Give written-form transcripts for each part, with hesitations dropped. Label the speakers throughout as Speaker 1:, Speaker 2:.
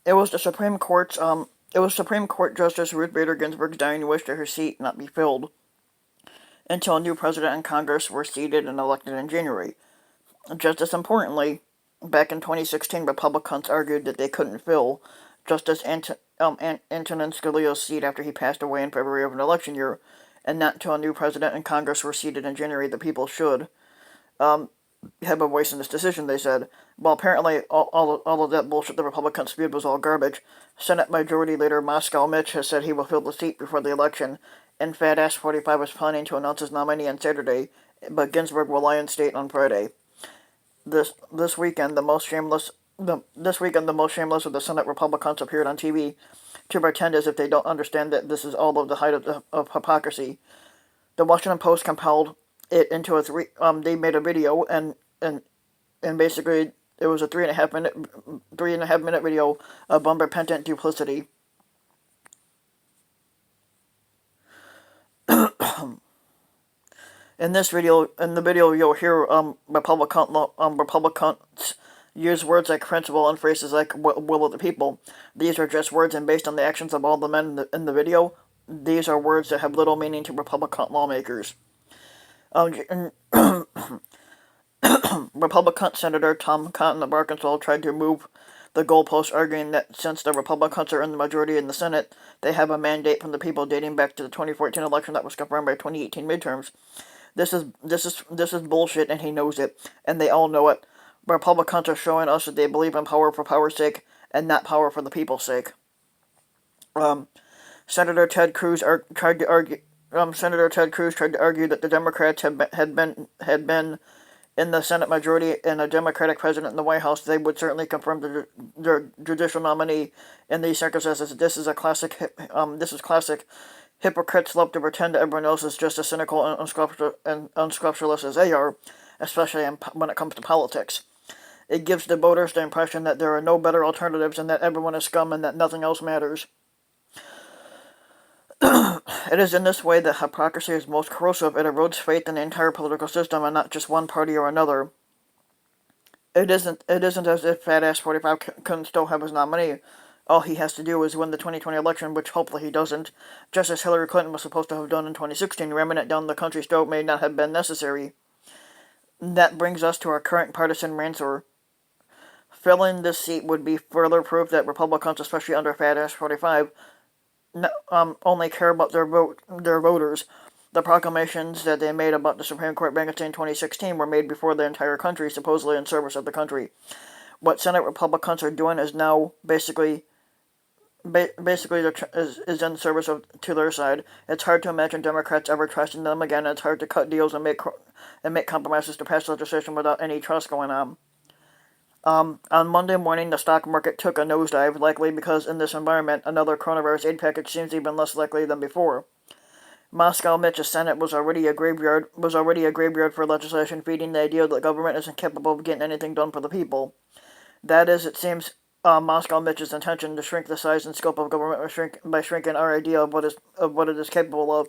Speaker 1: it was the Supreme Court's it was Supreme Court Justice Ruth Bader Ginsburg's dying wish that her seat not be filled until a new president and Congress were seated and elected in January. Just as importantly, back in 2016, Republicans argued that they couldn't fill Justice Antonin Scalia's seat after he passed away in February of an election year, and not until a new president and Congress were seated in January the people should have a voice in this decision, they said. Well, apparently all of that bullshit the Republicans spewed was all garbage. Senate Majority Leader Moscow Mitch has said he will fill the seat before the election, and Fat Ass 45 is planning to announce his nominee on Saturday, but Ginsburg will lie in state on Friday. This weekend, the most shameless of the Senate Republicans appeared on TV to pretend as if they don't understand that this is all of the height of hypocrisy. The Washington Post compiled it into they made a video and basically it was a 3.5 minute video of unrepentant duplicity. In the video, you'll hear Republicans use words like principle and phrases like will of the people. These are just words, and based on the actions of all the men in the video, these are words that have little meaning to Republican lawmakers. Republican Senator Tom Cotton of Arkansas tried to move the goalposts, arguing that since the Republicans are in the majority in the Senate, they have a mandate from the people dating back to the 2014 election that was confirmed by 2018 midterms. This is bullshit, and he knows it, and they all know it. Republicans are showing us that they believe in power for power's sake, and not power for the people's sake. Senator Ted Cruz tried to argue that the Democrats had been in the Senate majority and a Democratic president in the White House, they would certainly confirm their judicial nominee in these circumstances. This is classic. Hypocrites love to pretend that everyone else is just as cynical and unscrupulous as they are, especially when it comes to politics. It gives the voters the impression that there are no better alternatives and that everyone is scum and that nothing else matters. It is in this way that hypocrisy is most corrosive. It erodes faith in the entire political system and not just one party or another. It isn't as if Fat Ass 45 couldn't still have his nominee. All he has to do is win the 2020 election, which hopefully he doesn't, just as Hillary Clinton was supposed to have done in 2016. Ramming it down the country's throat may not have been necessary. That brings us to our current partisan answer. Filling this seat would be further proof that Republicans, especially under Fat Ass 45, only care about their voters. The proclamations that they made about the Supreme Court vacancy in 2016 were made before the entire country, supposedly in service of the country. What Senate Republicans are doing is now basically is in service to their side. It's hard to imagine Democrats ever trusting them again. It's hard to cut deals and make compromises to pass legislation without any trust going on. On Monday morning, the stock market took a nosedive, likely because in this environment, another coronavirus aid package seems even less likely than before. Moscow Mitch's Senate was already a graveyard for legislation, feeding the idea that government isn't capable of getting anything done for the people. That is, it seems, Moscow Mitch's intention to shrink the size and scope of government by shrinking our idea of what it is capable of.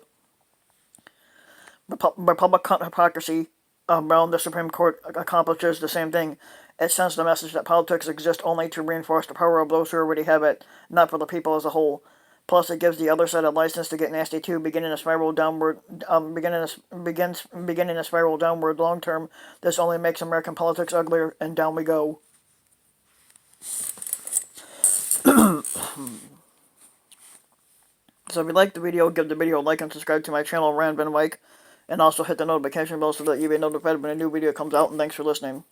Speaker 1: Republican hypocrisy around the Supreme Court accomplishes the same thing. It sends the message that politics exist only to reinforce the power of those who already have it, not for the people as a whole. Plus, it gives the other side a license to get nasty too, beginning a spiral downward. Beginning a spiral downward long term. This only makes American politics uglier, and down we go. So if you liked the video, give the video a like and subscribe to my channel, Rand Ben Wyke, and also hit the notification bell so that you be notified when a new video comes out, and thanks for listening.